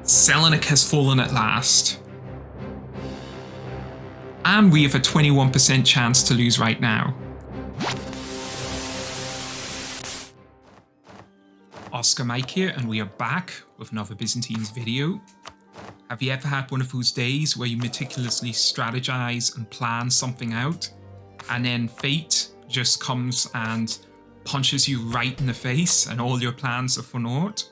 Selenik has fallen at last. And we have a 21% chance to lose right now. Oscar Mike here, and we are back with another Byzantines video. Have you ever had one of those days where you meticulously strategize and plan something out, and then fate just comes and punches you right in the face and all your plans are for naught?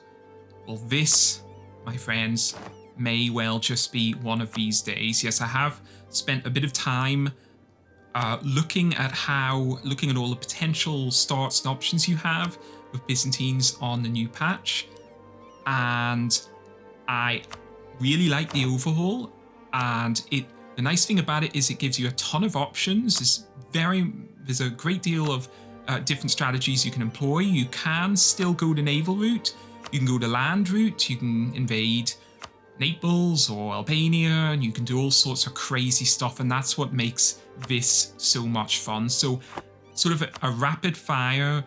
Well, this, my friends, may well just be one of these days. Yes, I have spent a bit of time looking at all the potential starts and options you have with Byzantines on the new patch, and I really like the overhaul. And the nice thing about it is it gives you a ton of options. There's a great deal of different strategies you can employ. You can still go the naval route, you can go the land route, you can invade Naples or Albania, and you can do all sorts of crazy stuff, and that's what makes this so much fun. So sort of a rapid fire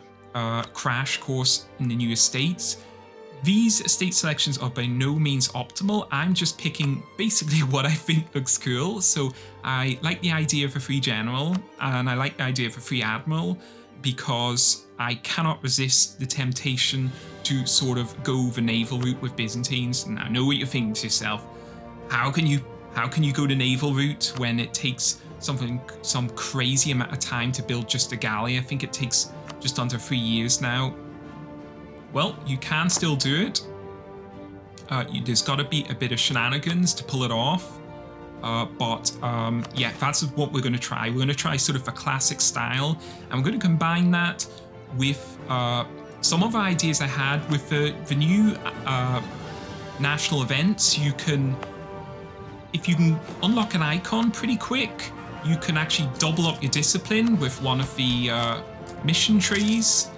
crash course in the new estates. These estate selections are by no means optimal. I'm just picking basically what I think looks cool. So I like the idea of a free general, and I like the idea of a free admiral, because I cannot resist the temptation to sort of go the naval route with Byzantines. And I know what you're thinking to yourself. How can you go the naval route when it takes some crazy amount of time to build just a galley? I think it takes just under 3 years now. Well, you can still do it. There's got to be a bit of shenanigans to pull it off. Yeah, that's what we're going to try. We're going to try sort of a classic style, and we're going to combine that with some of the ideas I had with the new national events. If you can unlock an icon pretty quick, you can actually double up your discipline with one of the mission trees.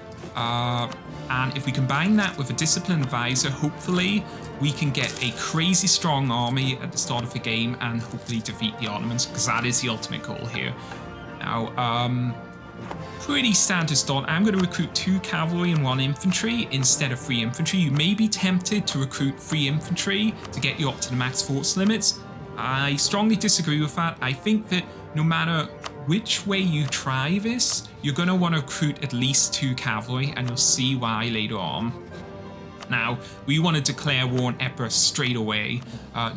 And if we combine that with a discipline advisor, hopefully we can get a crazy strong army at the start of the game and hopefully defeat the Ottomans, because that is the ultimate goal here. Now, pretty standard start. I'm going to recruit 2 cavalry and 1 infantry instead of 3 infantry. You may be tempted to recruit 3 infantry to get you up to the max force limits. I strongly disagree with that. I think that no matter which way you try this, you're going to want to recruit at least 2 cavalry, and you'll see why later on. Now, we want to declare war on Epirus straight away.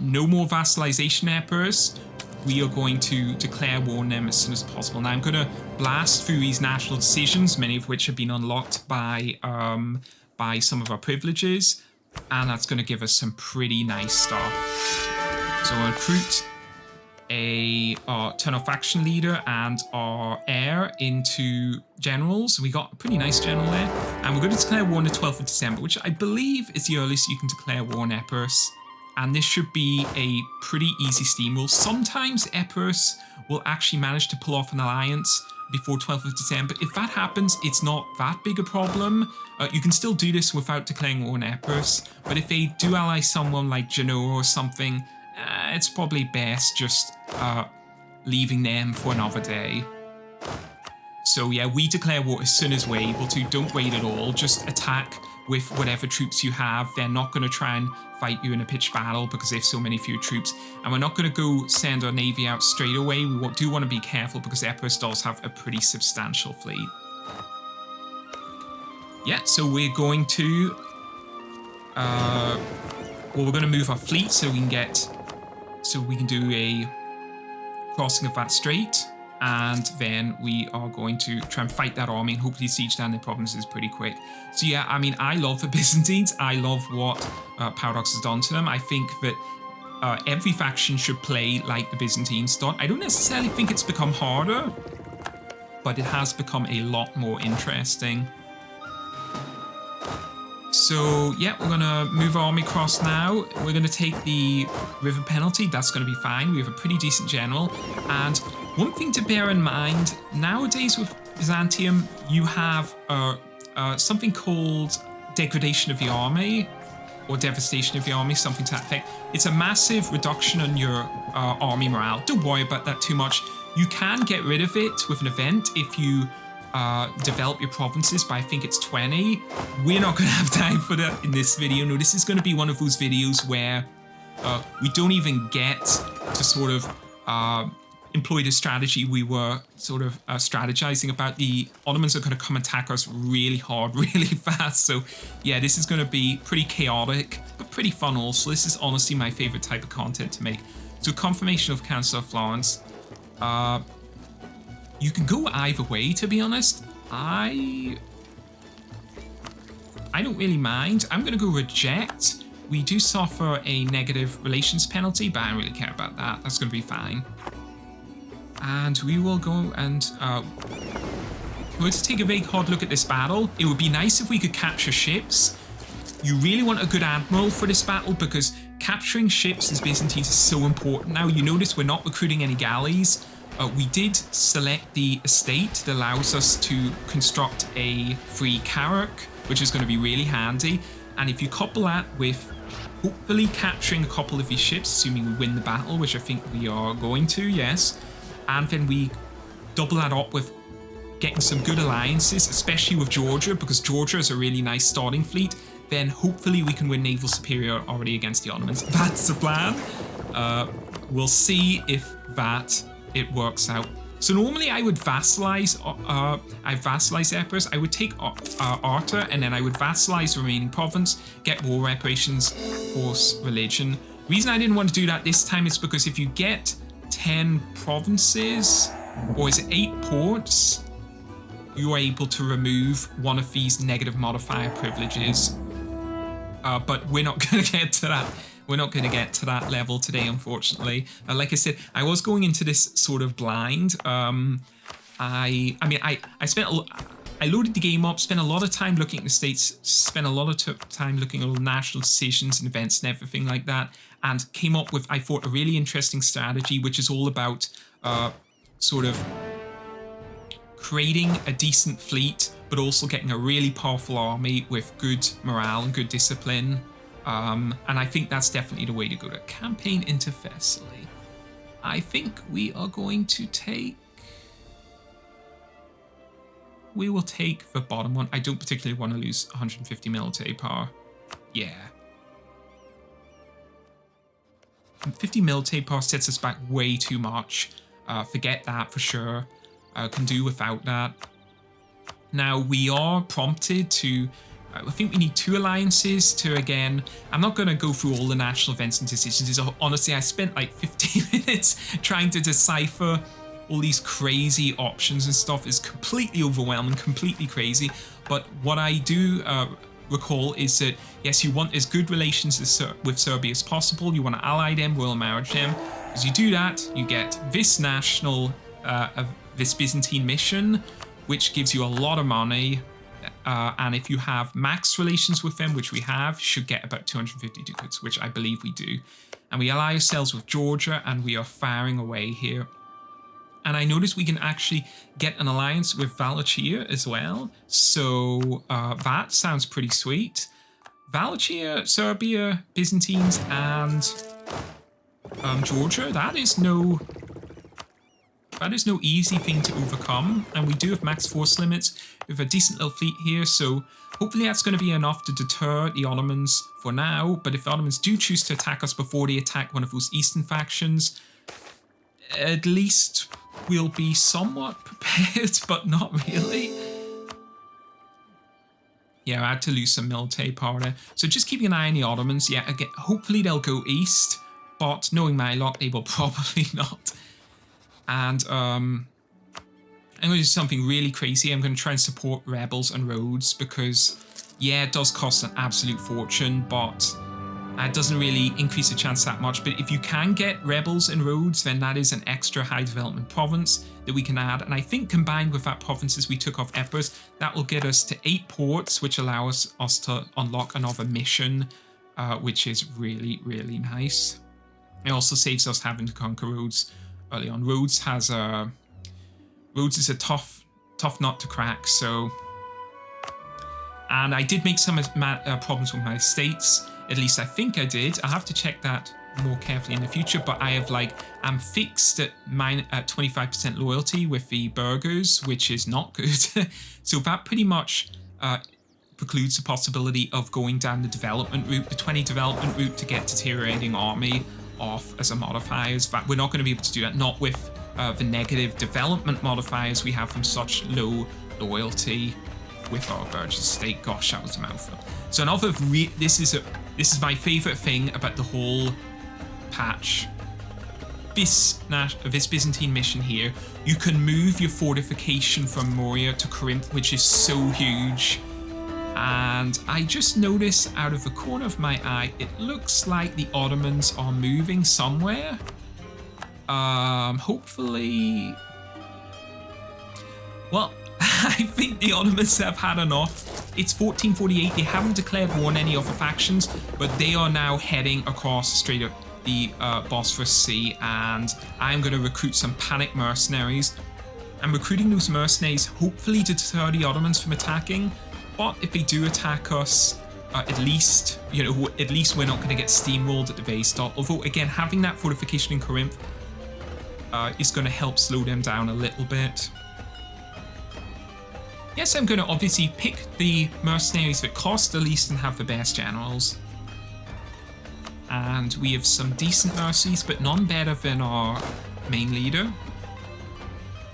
No more vassalization Epirus. We are going to declare war on them as soon as possible. Now, I'm going to blast through these national decisions, many of which have been unlocked by some of our privileges, and that's going to give us some pretty nice stuff. So I'll recruit our turn-off faction leader and our heir into generals. We got a pretty nice general there, and we're going to declare war on the 12th of December, which I believe is the earliest you can declare war on Epirus, and this should be a pretty easy steamroll. Sometimes Epirus will actually manage to pull off an alliance before 12th of December. If that happens, it's not that big a problem. You can still do this without declaring war on Epirus, but if they do ally someone like Genoa or something, it's probably best just leaving them for another day. So yeah, we declare war as soon as we're able to. Don't wait at all. Just attack with whatever troops you have. They're not going to try and fight you in a pitched battle because they have so many fewer troops. And we're not going to go send our navy out straight away. We do want to be careful because Epirus does have a pretty substantial fleet. Yeah, so we're going to... we're going to move our fleet so we can do a crossing of that strait, and then we are going to try and fight that army and hopefully siege down their provinces pretty quick. So yeah, I mean, I love the Byzantines. I love what Paradox has done to them. I think that every faction should play like the Byzantines done. I don't necessarily think it's become harder, but it has become a lot more interesting. So yeah, we're going to move our army across now. We're going to take the river penalty. That's going to be fine. We have a pretty decent general. And one thing to bear in mind, nowadays with Byzantium, you have something called degradation of the army, or devastation of the army, something to that effect. It's a massive reduction in your army morale. Don't worry about that too much. You can get rid of it with an event if you develop your provinces by, I think it's 20. We're not going to have time for that in this video. No, this is going to be one of those videos where We don't even get to sort of employ the strategy we were sort of strategizing about. The Ottomans are going to come attack us really hard, really fast. So yeah, this is going to be pretty chaotic, but pretty fun also. This is honestly my favorite type of content to make. So confirmation of Council of Florence. You can go either way, to be honest. I don't really mind. I'm going to go reject. We do suffer a negative relations penalty, but I don't really care about that. That's going to be fine. And we will go and we're going to take a very hard look at this battle. It would be nice if we could capture ships. You really want a good admiral for this battle because capturing ships as Byzantines is so important now. You notice we're not recruiting any galleys. We did select the estate that allows us to construct a free carrack, which is going to be really handy. And if you couple that with hopefully capturing a couple of these ships, assuming we win the battle, which I think we are going to, yes. And then we double that up with getting some good alliances, especially with Georgia, because Georgia is a really nice starting fleet. Then hopefully we can win naval superiority against the Ottomans. That's the plan. We'll see if it works out. So normally I would vassalize, Epirus. I would take Arta, and then I would vassalize the remaining province, get war reparations, force religion. The reason I didn't want to do that this time is because if you get 10 provinces, or is it 8 ports, you are able to remove one of these negative modifier privileges. But we're not going to get to that. We're not going to get to that level today, unfortunately. Like I said, I was going into this sort of blind. I loaded the game up, spent a lot of time looking at the states, spent a lot of time looking at all national decisions and events and everything like that, and came up with, I thought, a really interesting strategy, which is all about sort of creating a decent fleet, but also getting a really powerful army with good morale and good discipline. And I think that's definitely the way to go. To campaign into Thessaly. I think we are going to take... We will take the bottom one. I don't particularly want to lose 150 military power. Yeah. 50 military power sets us back way too much. Forget that for sure. Can do without that. Now, we are prompted to... I think we need 2 alliances to, again, I'm not going to go through all the national events and decisions. Honestly, I spent like 15 minutes trying to decipher all these crazy options and stuff. Is completely overwhelming, completely crazy. But what I do recall is that, yes, you want as good relations with Serbia as possible. You want to ally them, royal marriage them. As you do that, you get this national, this Byzantine mission, which gives you a lot of money. And if you have max relations with them, which we have, you should get about 250 ducats, which I believe we do. And we ally ourselves with Georgia, and we are firing away here. And I noticed we can actually get an alliance with Wallachia as well. So that sounds pretty sweet. Wallachia, Serbia, Byzantines, and Georgia. That is no easy thing to overcome. And we do have max force limits. We have a decent little fleet here, so hopefully that's going to be enough to deter the Ottomans for now. But if the Ottomans do choose to attack us before they attack one of those eastern factions, at least we'll be somewhat prepared, but not really. Yeah, I had to lose some military power there. So just keeping an eye on the Ottomans. Yeah, again, hopefully they'll go east, but knowing my luck, they will probably not. And I'm going to do something really crazy. I'm going to try and support rebels and roads because, yeah, it does cost an absolute fortune, but it doesn't really increase the chance that much. But if you can get rebels and roads, then that is an extra high development province that we can add. And I think combined with that provinces we took off Epirus, that will get us to 8 ports, which allows us to unlock another mission, which is really, really nice. It also saves us having to conquer roads early on. Rhodes is a tough nut to crack, so... And I did make some problems with my estates. At least I think I did. I'll have to check that more carefully in the future, but I have I'm fixed at 25% loyalty with the burghers, which is not good. So that pretty much precludes the possibility of going down the development route, the 20 development route, to get deteriorating army off as a modifiers. But we're not going to be able to do that, not with the negative development modifiers we have from such low loyalty with our Burgess state. Gosh, that was a mouthful. So another this is my favorite thing about the whole patch. This Byzantine mission here, you can move your fortification from Moria to Corinth, which is so huge. And I just noticed out of the corner of my eye, it looks like the Ottomans are moving somewhere. Hopefully... Well, I think the Ottomans have had enough. It's 1448. They haven't declared war on any other factions, but they are now heading across straight up the Bosphorus Sea, and I'm going to recruit some panic mercenaries. I'm recruiting those mercenaries hopefully to deter the Ottomans from attacking, but if they do attack us, at least we're not going to get steamrolled at the very start. Although again, having that fortification in Corinth is going to help slow them down a little bit. Yes, I'm going to obviously pick the mercenaries that cost the least and have the best generals. And we have some decent mercenaries, but none better than our main leader.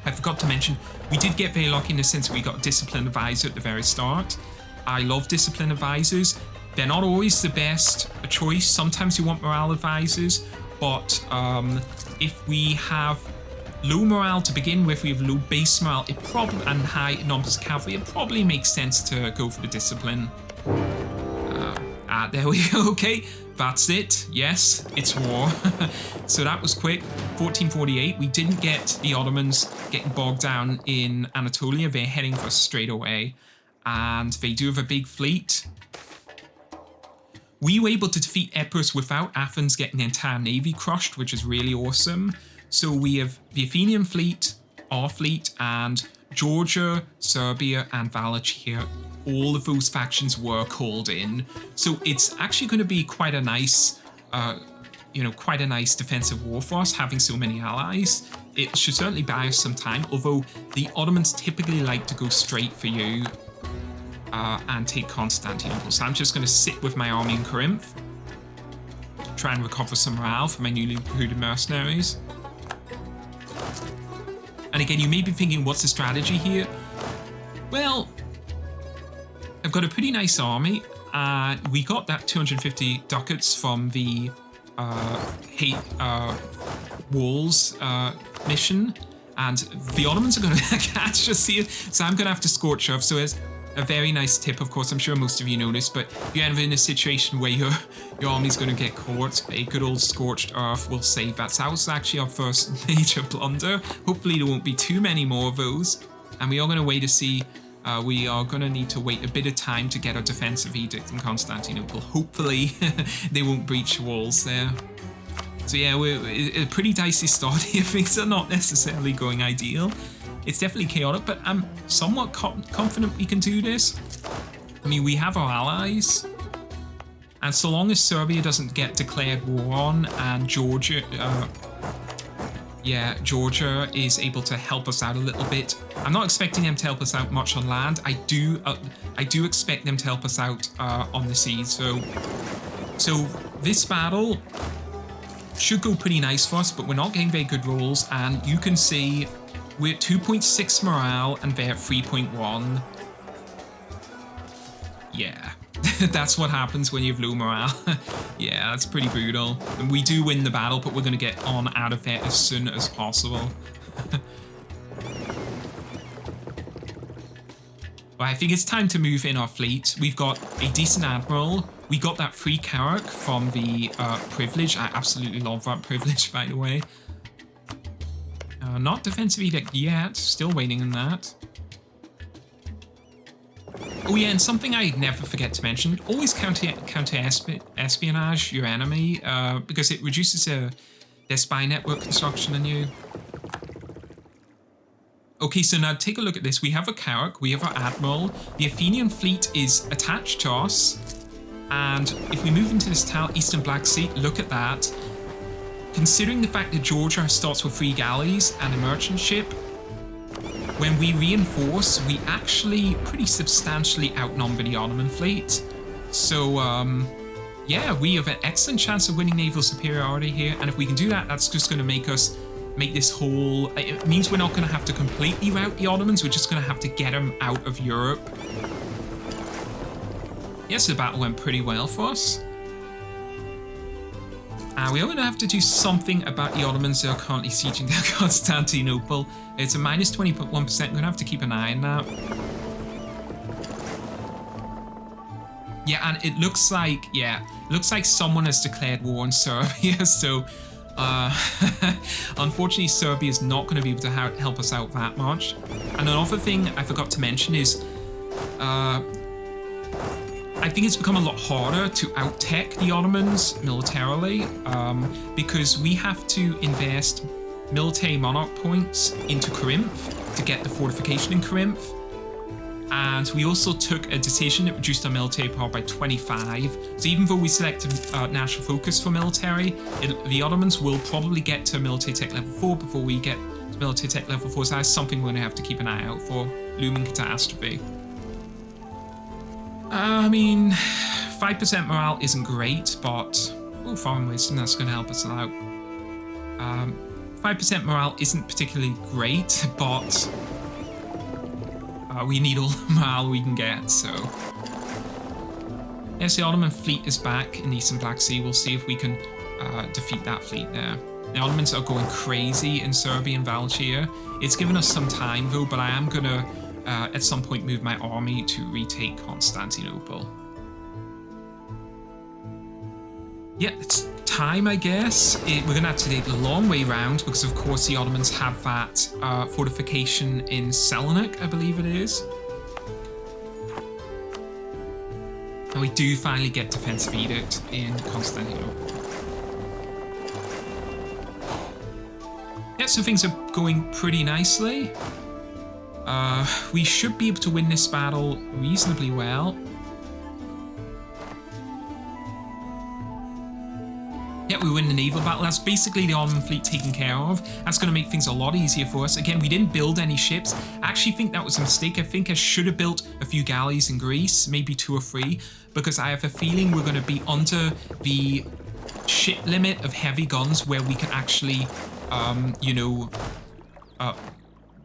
I forgot to mention, we did get very lucky in the sense that we got a discipline advisor at the very start. I love discipline advisors. They're not always the best choice. Sometimes you want morale advisors, but if we have low morale to begin with, we have low base morale, and high numbers of cavalry, it probably makes sense to go for the discipline. There we go. Okay, that's it. Yes, it's war. So that was quick. 1448. We didn't get the Ottomans getting bogged down in Anatolia. They're heading for us straight away, and they do have a big fleet. We were able to defeat Epirus without Athens getting the entire navy crushed, which is really awesome. So we have the Athenian fleet, our fleet, and Georgia, Serbia, and Wallachia. All of those factions were called in. So it's actually going to be quite a nice, quite a nice defensive war for us, having so many allies. It should certainly buy us some time, although the Ottomans typically like to go straight for you and take Constantinople. So I'm just going to sit with my army in Corinth, try and recover some morale for my newly recruited mercenaries. And again, you may be thinking, what's the strategy here? Well, I've got a pretty nice army. We got that 250 ducats from the walls mission, and the Ottomans are going to catch us here, so I'm going to have to scorch earth. So it's a very nice tip, of course. I'm sure most of you know this, but if you're ever in a situation where your army's going to get caught, a good old scorched earth will save that. So that was actually our first major blunder. Hopefully there won't be too many more of those, and we are going to wait to see. We are going to need to wait a bit of time to get our defensive edict in Constantinople. Hopefully they won't breach the walls there. So yeah, we're a pretty dicey start here. Things are not necessarily going ideal. It's definitely chaotic, but I'm somewhat confident we can do this. I mean, we have our allies. And so long as Serbia doesn't get declared war on, and Georgia is able to help us out a little bit. I'm not expecting them to help us out much on land. I do expect them to help us out on the seas. So this battle should go pretty nice for us, but we're not getting very good rolls. And you can see we're at 2.6 morale and they're at 3.1. Yeah. That's what happens when you have low morale. Yeah, that's pretty brutal. And we do win the battle, but we're going to get on out of there as soon as possible. But I think it's time to move in our fleet. We've got a decent admiral. We got that free carrack from the privilege. I absolutely love that privilege, by the way. Not defensive edict yet. Still waiting on that. Oh yeah, and something I never forget to mention, always counter espionage your enemy, because it reduces their spy network construction on you. Okay, so now take a look at this. We have a carrack, we have our admiral, the Athenian fleet is attached to us, and if we move into this tile, Eastern Black Sea, look at that. Considering the fact that Georgia starts with 3 galleys and a merchant ship, when we reinforce, we actually pretty substantially outnumber the Ottoman fleet. So, yeah, we have an excellent chance of winning naval superiority here. And if we can do that, that's just going to make this whole... It means we're not going to have to completely rout the Ottomans. We're just going to have to get them out of Europe. Yes, the battle went pretty well for us. We're going to have to do something about the Ottomans that are currently sieging down Constantinople. It's a minus 20.1%. We're going to have to keep an eye on that. Yeah, and it looks like, someone has declared war on Serbia. So, unfortunately, Serbia is not going to be able to help us out that much. And another thing I forgot to mention is, I think it's become a lot harder to out-tech the Ottomans militarily, because we have to invest military monarch points into Corinth to get the fortification in Corinth. And we also took a decision that reduced our military power by 25. So even though we selected national focus for military, the Ottomans will probably get to military tech level 4 before we get to military tech level 4. So that's something we're going to have to keep an eye out for. Looming catastrophe. I mean, 5% morale isn't great, but... Oh, foreign wisdom, that's going to help us out. 5% morale isn't particularly great, but... we need all the morale we can get, so... Yes, the Ottoman fleet is back in the Eastern Black Sea. We'll see if we can defeat that fleet there. The Ottomans are going crazy in Serbia and Valchia. It's given us some time, though, but I am going to, at some point, move my army to retake Constantinople. Yeah, it's time, I guess. We're going to have to take the long way round because, of course, the Ottomans have that fortification in Selanik, I believe it is. And we do finally get defensive edict in Constantinople. Yeah, so things are going pretty nicely. We should be able to win this battle reasonably well. Yeah, we win the naval battle. That's basically the Ottoman fleet taken care of. That's going to make things a lot easier for us. Again, we didn't build any ships. I actually think that was a mistake. I think I should have built a few galleys in Greece, maybe 2 or 3, because I have a feeling we're going to be under the ship limit of heavy guns where we can actually,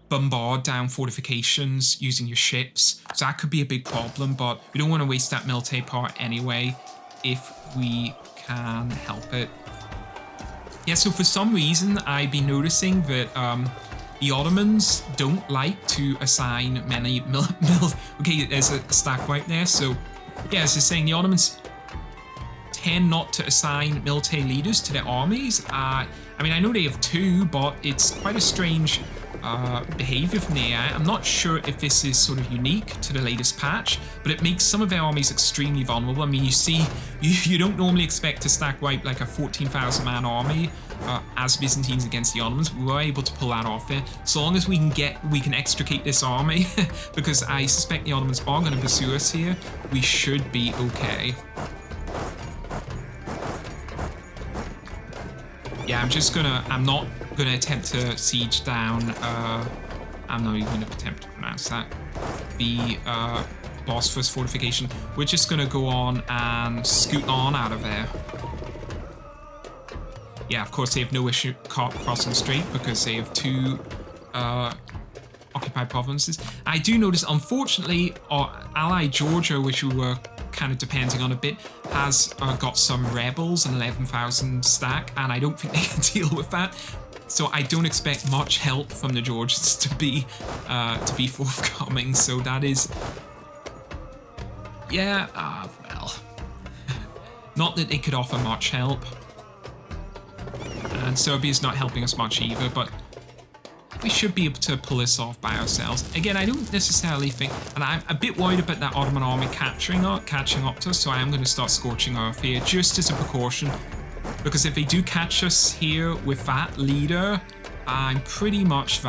bombard down fortifications using your ships. So that could be a big problem, but we don't want to waste that military power anyway if we can help it. Yeah, so for some reason, I've been noticing that the Ottomans don't like to assign many okay, there's a stack right there. So, yeah, as I was saying, the Ottomans tend not to assign military leaders to their armies. I mean, I know they have 2, but it's quite a strange behavior from the AI. I'm not sure if this is sort of unique to the latest patch, but it makes some of their armies extremely vulnerable. I mean, you see, you don't normally expect to stack wipe like a 14,000 man army as Byzantines against the Ottomans. We were able to pull that off there. So long as we can extricate this army, because I suspect the Ottomans are going to pursue us here, we should be okay. Yeah, I'm not gonna attempt to siege down, I'm not even gonna attempt to pronounce that, the Bosphorus fortification. We're just gonna go on and scoot on out of there. Yeah, of course they have no issue crossing straight because they have 2 occupied provinces. I do notice, unfortunately, our ally Georgia, which we were kind of depending on a bit, has got some rebels, an 11,000 stack, and I don't think they can deal with that. So I don't expect much help from the Georgians to be forthcoming. So that is, yeah, well, not that they could offer much help, and Serbia's not helping us much either, but we should be able to pull this off by ourselves. Again, I don't necessarily think, and I'm a bit worried about that Ottoman army catching up to us, so I am going to start scorching earth here just as a precaution, because if they do catch us here with that leader, I'm pretty much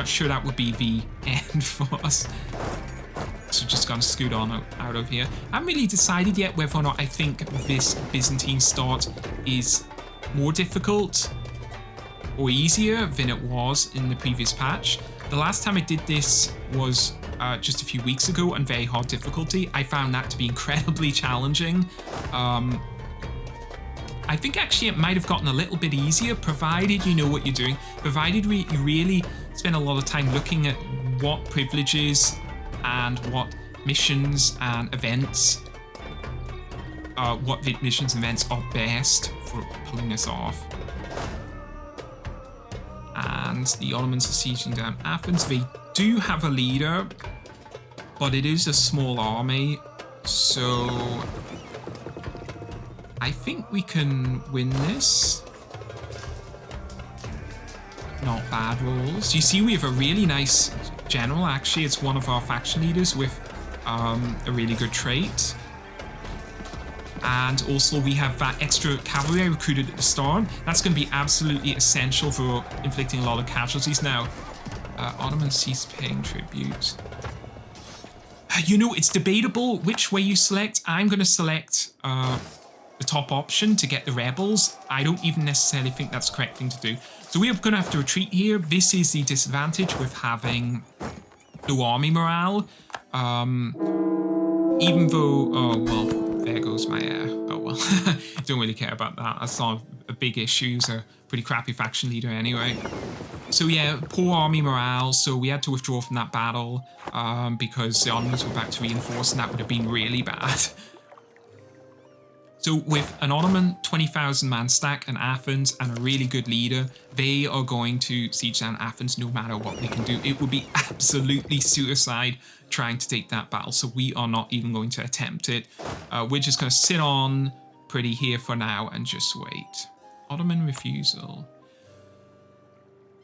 sure that would be the end for us. So just gonna scoot on out of here. I haven't really decided yet whether or not I think this Byzantine start is more difficult or easier than it was in the previous patch. The last time I did this was just a few weeks ago on very hard difficulty. I found that to be incredibly challenging. I think actually it might have gotten a little bit easier, provided you know what you're doing, provided you really spend a lot of time looking at what privileges and what missions and events, are best for pulling this off. And the Ottomans are sieging down Athens. They do have a leader, but it is a small army, so I think we can win this. Not bad rolls. You see, we have a really nice general. Actually, it's one of our faction leaders with a really good trait. And also we have that extra cavalry I recruited at the start. That's going to be absolutely essential for inflicting a lot of casualties now. Ottomans cease paying tribute. You know, it's debatable which way you select. I'm going to select the top option to get the rebels. I don't even necessarily think that's the correct thing to do. So we are going to have to retreat here. This is the disadvantage with having low army morale. Even though, oh well, there goes my air. Oh well, don't really care about that. That's not a big issue. He's a pretty crappy faction leader anyway. So yeah, poor army morale. So we had to withdraw from that battle because the Ottomans were about to reinforce, and that would have been really bad. So with an Ottoman 20,000 man stack and Athens and a really good leader, they are going to siege down Athens no matter what they can do. It would be absolutely suicide trying to take that battle, so we are not even going to attempt it. We're just going to sit on pretty here for now and just wait. Ottoman refusal.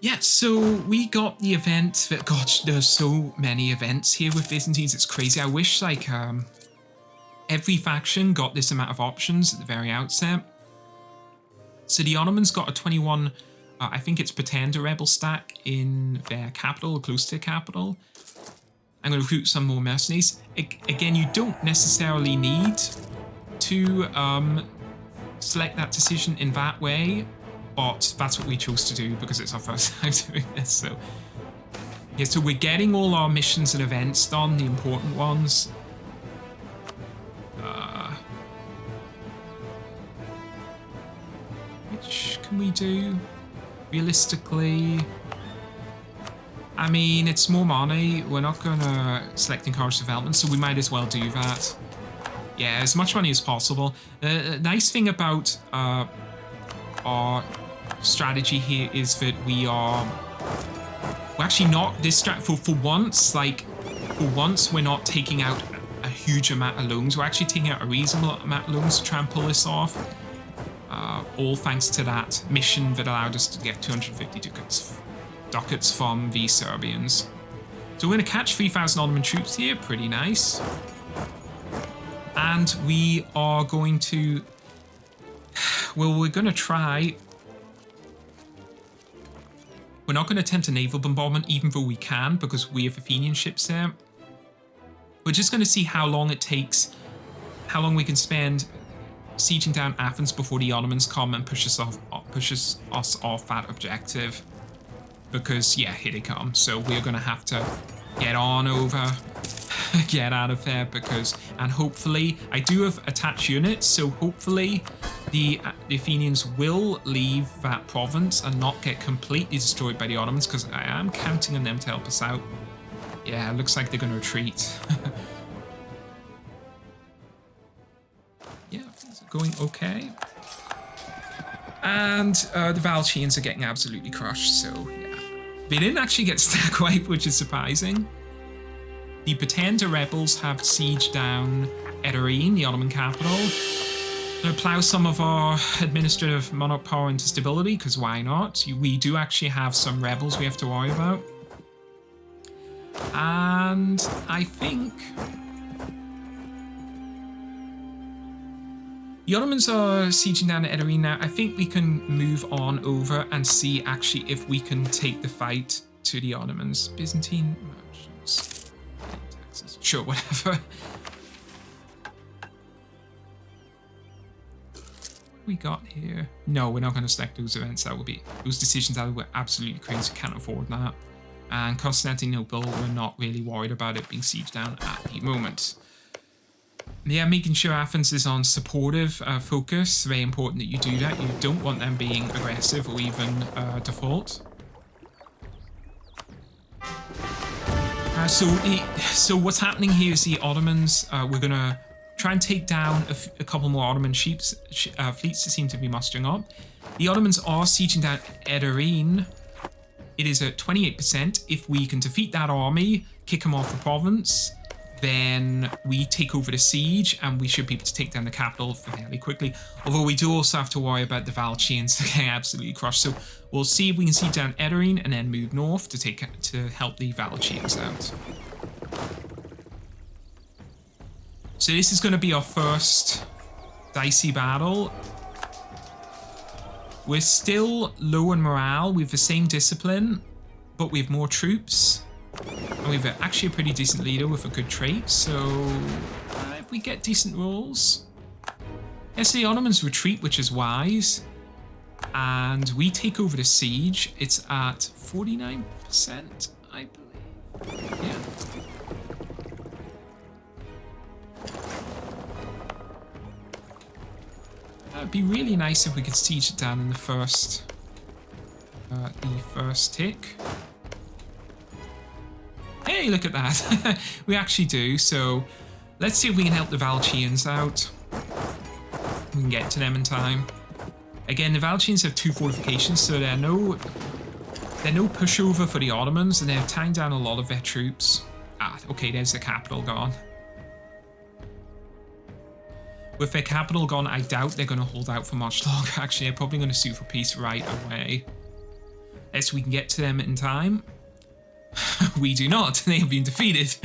Yeah, so we got the event that, gosh, there's so many events here with Byzantines, it's crazy. I wish like every faction got this amount of options at the very outset. So the Ottomans got a 21, I think it's Pretender rebel stack in their capital, or close to their capital. I'm going to recruit some more mercenaries. Again, you don't necessarily need to select that decision in that way, but that's what we chose to do because it's our first time doing this. So yeah, so we're getting all our missions and events done, the important ones. Which can we do realistically? I mean, it's more money. We're not going to select encourage development, so we might as well do that. Yeah, as much money as possible. The nice thing about our strategy here is that we're actually not this for once. Like for once, we're not taking out a huge amount of loans. We're actually taking out a reasonable amount of loans to try and pull this off. All thanks to that mission that allowed us to get 250 ducats from the Serbians. So we're going to catch 3,000 Ottoman troops here. Pretty nice. And we are going to... Well, we're going to try... We're not going to attempt a naval bombardment, even though we can, because we have Athenian ships there. We're just going to see how long it takes, how long we can spend sieging down Athens before the Ottomans come and push us off that objective. Because, yeah, here they come. So we're going to have to get on over, get out of there, because... And hopefully, I do have attached units, so hopefully the Athenians will leave that province and not get completely destroyed by the Ottomans, because I am counting on them to help us out. Yeah, it looks like they're going to retreat. Yeah, is it going okay? And the Valchians are getting absolutely crushed, so yeah. They didn't actually get stack wiped, which is surprising. The Pretender rebels have sieged down Epirus, the Ottoman capital. Going to plow some of our administrative monarch power into stability, because why not? We do actually have some rebels we have to worry about. And I think... The Ottomans are sieging down Epirus now. I think we can move on over and see actually if we can take the fight to the Ottomans. Byzantine merchants. Taxes. Sure, whatever. What we got here? No, we're not going to select those events. That would be those decisions that were absolutely crazy. Can't afford that. And Constantinople, we're not really worried about it being sieged down at the moment. Yeah, making sure Athens is on supportive focus. Very important that you do that. You don't want them being aggressive or even default. So what's happening here is the Ottomans, we're going to try and take down a couple more Ottoman fleets that seem to be mustering up. The Ottomans are sieging down Epirus. It is at 28%. If we can defeat that army, kick them off the province, then we take over the siege and we should be able to take down the capital fairly quickly. Although we do also have to worry about the Valycians getting absolutely crushed. So we'll see if we can siege down Epirus and then move north to help the Valycians out. So this is going to be our first dicey battle. We're still low in morale. We have the same discipline, but we have more troops. And we have actually a pretty decent leader with a good trait. So if we get decent rolls. Yes, the Ottomans retreat, which is wise. And we take over the siege. It's at 49%, I believe. Yeah. It'd be really nice if we could siege it down in the first tick. Hey, look at that. We actually do. So let's see if we can help the Valycians out. We can get to them in time. Again, the Valycians have 2 fortifications, so they're no pushover for the Ottomans, and they're tying down a lot of their troops. Ah, okay, there's the capital gone. With their capital gone, I doubt they're going to hold out for much longer. Actually, they're probably going to sue for peace right away. As we can get to them in time. We do not. They have been defeated.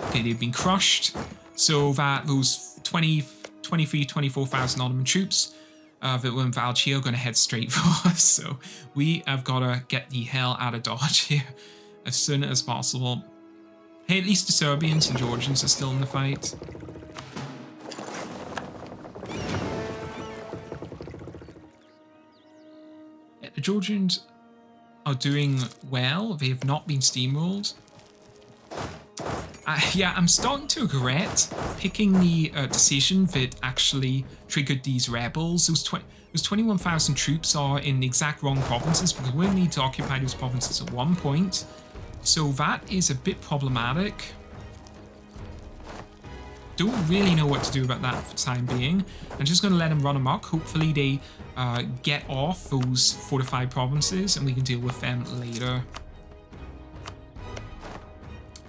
Okay, they've been crushed. So that those 24,000 Ottoman troops that were in Valycia are going to head straight for us. So we have got to get the hell out of Dodge here as soon as possible. Hey, at least the Serbians and Georgians are still in the fight. The Georgians are doing well. They have not been steamrolled. Yeah, I'm starting to regret picking the decision that actually triggered these rebels. Those 21,000 troops are in the exact wrong provinces because we'll need to occupy those provinces at one point. So that is a bit problematic. Don't really know what to do about that for the time being. I'm just going to let them run amok. Hopefully they get off those fortified provinces and we can deal with them later.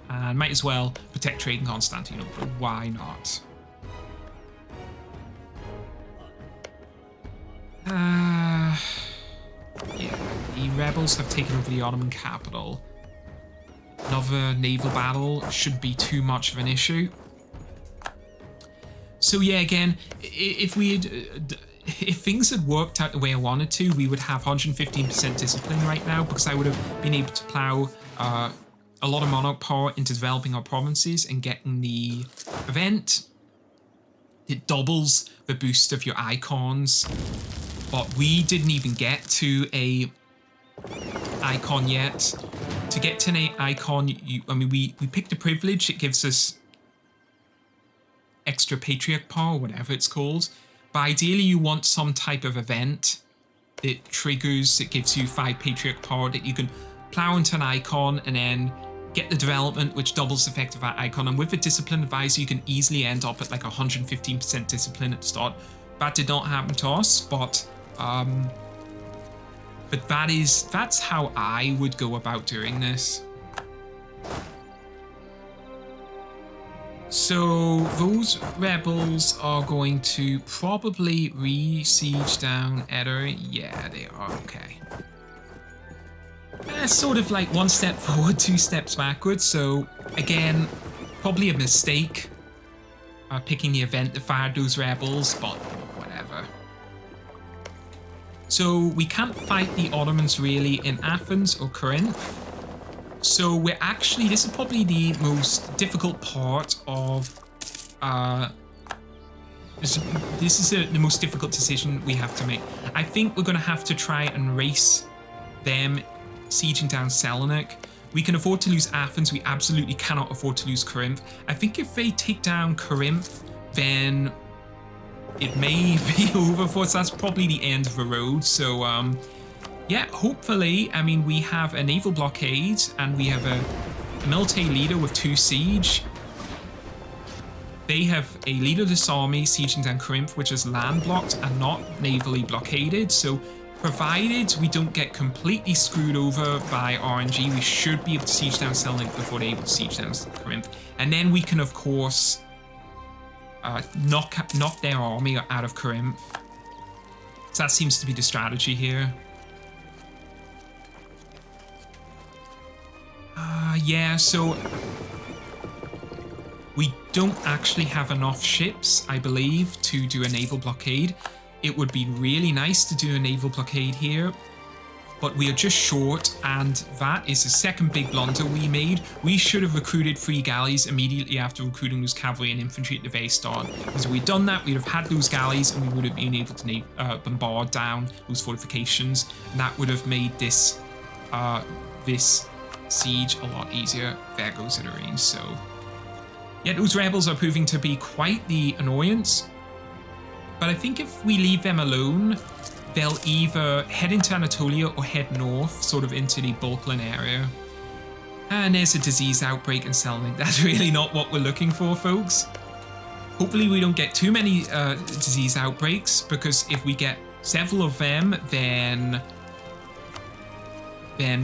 And might as well protect trade in Constantinople. Why not? Yeah, the rebels have taken over the Ottoman capital. Another naval battle shouldn't be too much of an issue. So yeah, again, if things had worked out the way I wanted to, we would have 115% discipline right now because I would have been able to plow a lot of monarch power into developing our provinces and getting the event. It doubles the boost of your icons, but we didn't even get to a icon yet. To get to an icon, we picked a privilege. It gives us extra patriarch power, whatever it's called. But ideally you want some type of event that triggers, it gives you 5 patriarch power that you can plow into an icon and then get the development which doubles the effect of that icon. And with a discipline advisor you can easily end up at like 115% discipline at the start. That did not happen to us, but that's how I would go about doing this. So those rebels are going to probably re-siege down Epirus. Yeah, they are. Okay. Sort of like 1 step forward, 2 steps backwards. So again, probably a mistake picking the event that fired those rebels, but whatever. So we can't fight the Ottomans really in Athens or Corinth. So we're actually, this is probably the most difficult part of, this is the most difficult decision we have to make. I think we're going to have to try and race them sieging down Salonik We can afford to lose Athens. We absolutely cannot afford to lose Corinth. I think if they take down Corinth, then it may be over for us. That's probably the end of the road. So, yeah, hopefully, I mean, we have a naval blockade and we have a military leader with 2 siege. They have a leaderless army sieging down Corinth, which is landlocked and not navally blockaded. So provided we don't get completely screwed over by RNG, we should be able to siege down Selenik before they're able to siege down Corinth. And then we can, of course, knock their army out of Corinth. So that seems to be the strategy here. Yeah, so we don't actually have enough ships, I believe, to do a naval blockade. It would be really nice to do a naval blockade here, but we are just short, and that is the second big blunder we made. We should have recruited 3 galleys immediately after recruiting those cavalry and infantry at the very start. Because if we'd done that, we'd have had those galleys and we would have been able to bombard down those fortifications, and that would have made this this siege a lot easier. There goes the range. So yeah, those rebels are proving to be quite the annoyance. But I think if we leave them alone, they'll either head into Anatolia or head north, sort of into the Balkan area. And there's a disease outbreak in Selenik. That's really not what we're looking for, folks. Hopefully we don't get too many disease outbreaks, because if we get several of them, then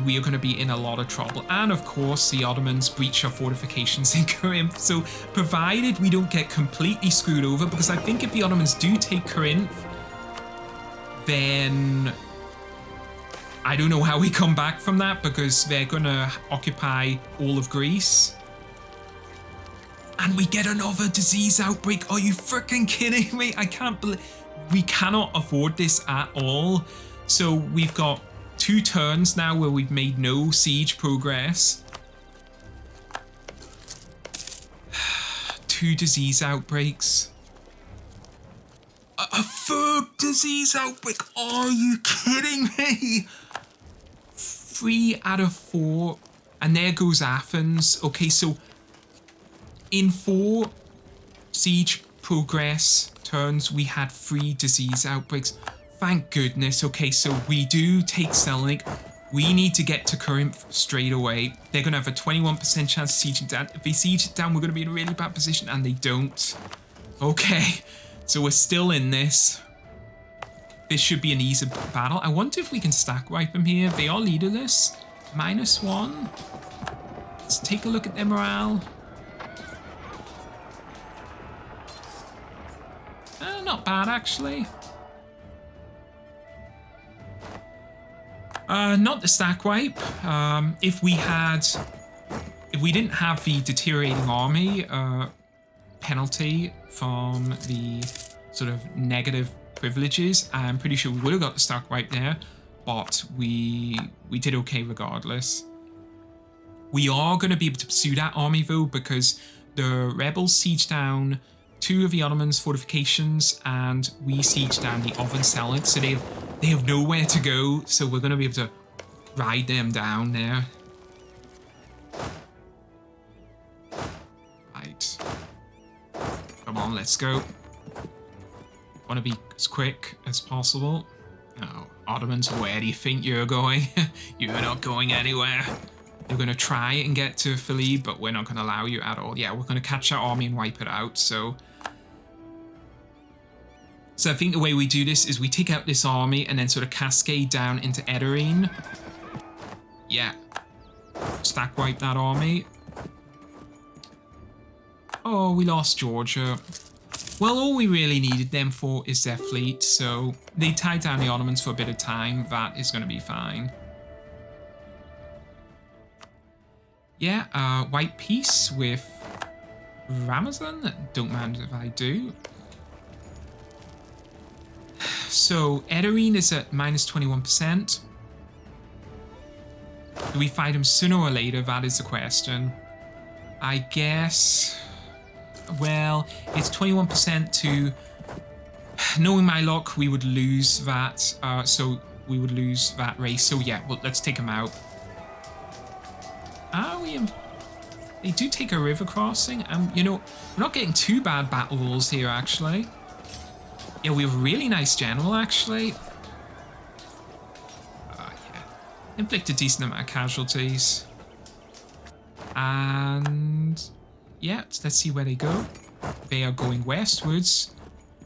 we are going to be in a lot of trouble. And of course, the Ottomans breach our fortifications in Corinth. So provided we don't get completely screwed over, because I think if the Ottomans do take Corinth, then I don't know how we come back from that, because they're going to occupy all of Greece. And we get another disease outbreak. Are you freaking kidding me? I can't believe... We cannot afford this at all. So we've got 2 turns now where we've made no siege progress. 2 disease outbreaks. A 3rd disease outbreak. Are you kidding me? 3 out of 4. And there goes Athens. Okay, so in 4 siege progress turns, we had 3 disease outbreaks. Thank goodness. Okay, so we do take Selenik. We need to get to Corinth straight away. They're going to have a 21% chance of sieging down. If they siege it down, we're going to be in a really bad position, and they don't. Okay, so we're still in this. This should be an easy battle. I wonder if we can stack wipe them here. They are leaderless. -1. Let's take a look at their morale. Not bad, actually. Not the stack wipe. If we didn't have the deteriorating army penalty from the sort of negative privileges, I'm pretty sure we would have got the stack wipe there, but we did okay regardless. We are going to be able to pursue that army though, because the rebels siege down 2 of the Ottomans' fortifications, and we siege down the Oven Selenik, so they have nowhere to go, so we're going to be able to ride them down there. Right. Come on, let's go. Want to be as quick as possible. Oh, Ottomans, where do you think you're going? You're not going anywhere. You're going to try and get to Philly, but we're not going to allow you at all. Yeah, we're going to catch that army and wipe it out, so I think the way we do this is we take out this army and then sort of cascade down into Epirus. Yeah. Stack wipe that army. Oh, we lost Georgia. Well, all we really needed them for is their fleet, so they tied down the Ottomans for a bit of time. That is going to be fine. Yeah, white peace with Ramazan. Don't mind if I do. So, Epirus is at -21%. Do we fight him sooner or later? That is the question. I guess... Well, it's 21% to... Knowing my luck, we would lose that. So, we would lose that race. So, yeah, well, let's take him out. They do take a river crossing. You know, we're not getting too bad battle rolls here, actually. Yeah, we have a really nice general, actually. Yeah. Inflict a decent amount of casualties. And yeah, let's see where they go. They are going westwards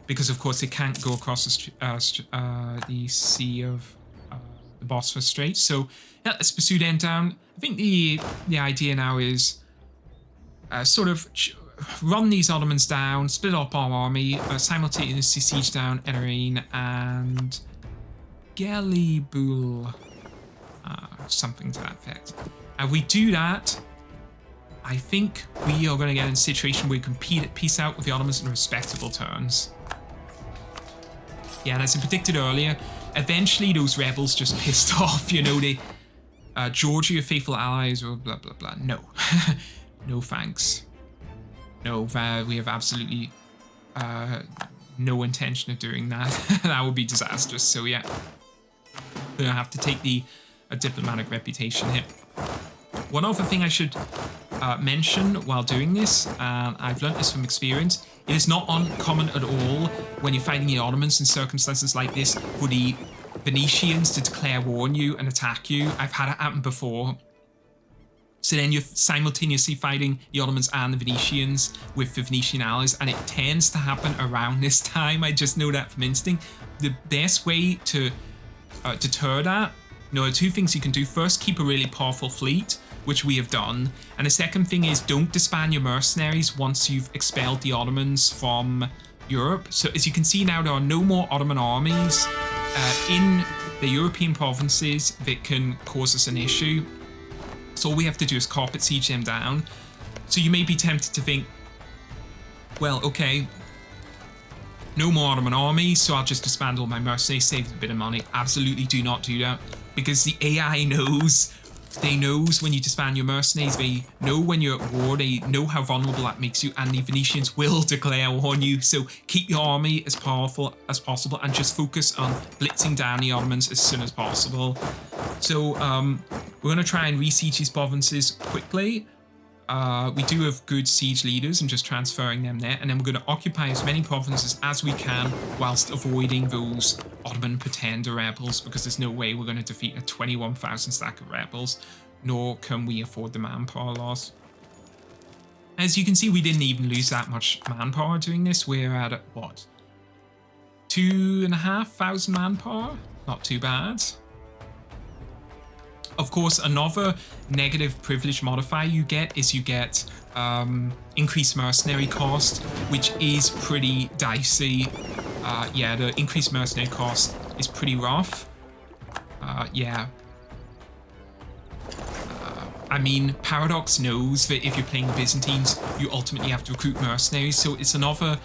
because, of course, they can't go across the sea of the Bosphorus Strait. So yeah, let's pursue them down. I think the idea now is sort of run these Ottomans down, split up our army, simultaneously siege down Edirene and Gelibul, something to that effect. And we do that, I think we are going to get in a situation where we can peace out with the Ottomans in respectable terms. Yeah, and as I predicted earlier, eventually those rebels just pissed off, you know, they... Georgia, your faithful allies, or blah, blah, blah. No. No thanks. No, we have absolutely no intention of doing that. That would be disastrous, so yeah. We're going to have to take the diplomatic reputation here. One other thing I should mention while doing this, and I've learned this from experience, it is not uncommon at all when you're fighting the Ottomans in circumstances like this for the Venetians to declare war on you and attack you. I've had it happen before. So then you're simultaneously fighting the Ottomans and the Venetians with the Venetian allies, and it tends to happen around this time. I just know that from instinct. The best way to deter that, you know, there are two things you can do. First, keep a really powerful fleet, which we have done. And the second thing is don't disband your mercenaries once you've expelled the Ottomans from Europe. So as you can see now, there are no more Ottoman armies in the European provinces that can cause us an issue. So all we have to do is carpet siege them down. So you may be tempted to think, well, okay, no more Ottoman armies, so I'll just disband all my mercenaries, save a bit of money. Absolutely do not do that, because the AI knows. They knows when you disband your mercenaries, they know when you're at war, they know how vulnerable that makes you, and the Venetians will declare war on you. So keep your army as powerful as possible and just focus on blitzing down the Ottomans as soon as possible. So we're going to try and re-siege these provinces quickly. We do have good siege leaders and just transferring them there, and then we're going to occupy as many provinces as we can whilst avoiding those Ottoman pretender rebels, because there's no way we're going to defeat a 21,000 stack of rebels, nor can we afford the manpower loss. As you can see, we didn't even lose that much manpower doing this. We're at, what, 2,500 manpower? Not too bad. Of course, another negative privilege modifier you get is you get increased mercenary cost, which is pretty dicey. Yeah, the increased mercenary cost is pretty rough. Yeah. I mean, Paradox knows that if you're playing Byzantines, you ultimately have to recruit mercenaries, so it's another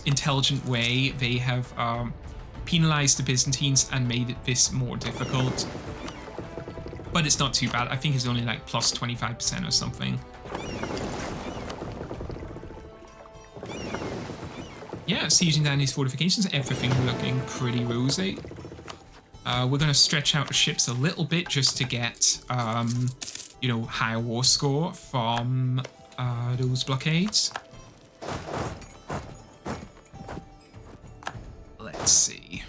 intelligent way they have penalized the Byzantines and made this more difficult. But it's not too bad. I think it's only like plus 25% or something. Yeah, sieging down these fortifications, everything looking pretty rosy. We're going to stretch out the ships a little bit just to get, you know, higher war score from those blockades. Let's see.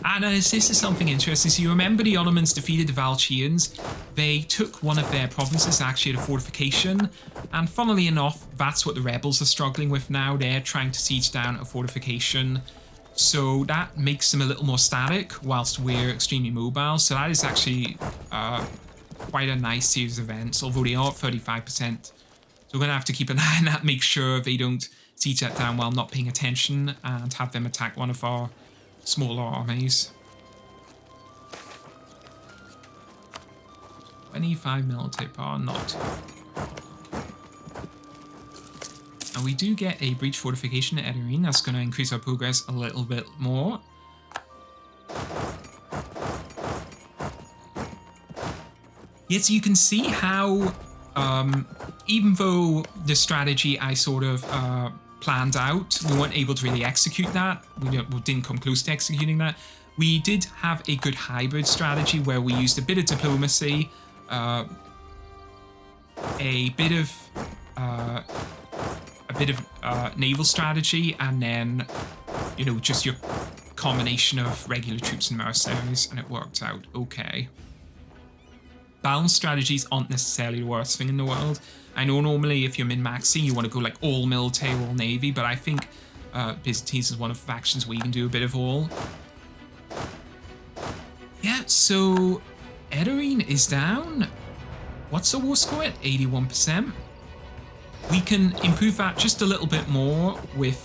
And this is something interesting. So you remember the Ottomans defeated the Valchians. They took one of their provinces, actually at a fortification. And funnily enough, that's what the rebels are struggling with now. They're trying to siege down a fortification. So that makes them a little more static, whilst we're extremely mobile. So that is actually quite a nice series of events, although they are at 35%. So we're going to have to keep an eye on that, make sure they don't siege that down while not paying attention, and have them attack one of our smaller armies. 25 military power, not. And we do get a breach fortification at Edirene. That's going to increase our progress a little bit more. Yes, you can see how, even though the strategy I sort of planned out, we weren't able to really execute that. We didn't come close to executing that. We did have a good hybrid strategy where we used a bit of diplomacy, a bit of naval strategy, and then, you know, just your combination of regular troops and mercenaries, and it worked out okay. Balanced strategies aren't necessarily the worst thing in the world. I know normally if you're min-maxing, you want to go like all military, all navy, but I think Byzantines is one of the factions where you can do a bit of all. Yeah, so Edirene is down. What's the war score at? 81%. We can improve that just a little bit more with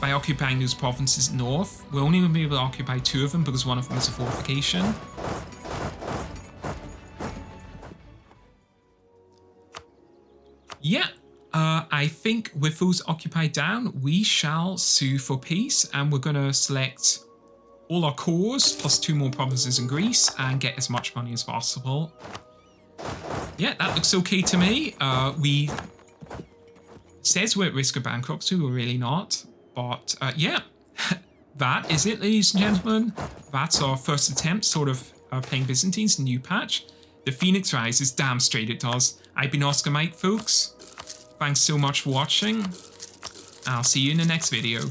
by occupying those provinces north. We're only going to be able to occupy 2 of them because one of them is a fortification. Yeah, I think with those occupied down, we shall sue for peace, and we're going to select all our cores plus 2 more provinces in Greece and get as much money as possible. Yeah, that looks okay to me. It says we're at risk of bankruptcy, we're really not. But yeah, that is it, ladies and gentlemen. That's our first attempt sort of playing Byzantines, the new patch. The Phoenix rises, damn straight it does. I've been Oscar Mike, folks. Thanks so much for watching. I'll see you in the next video.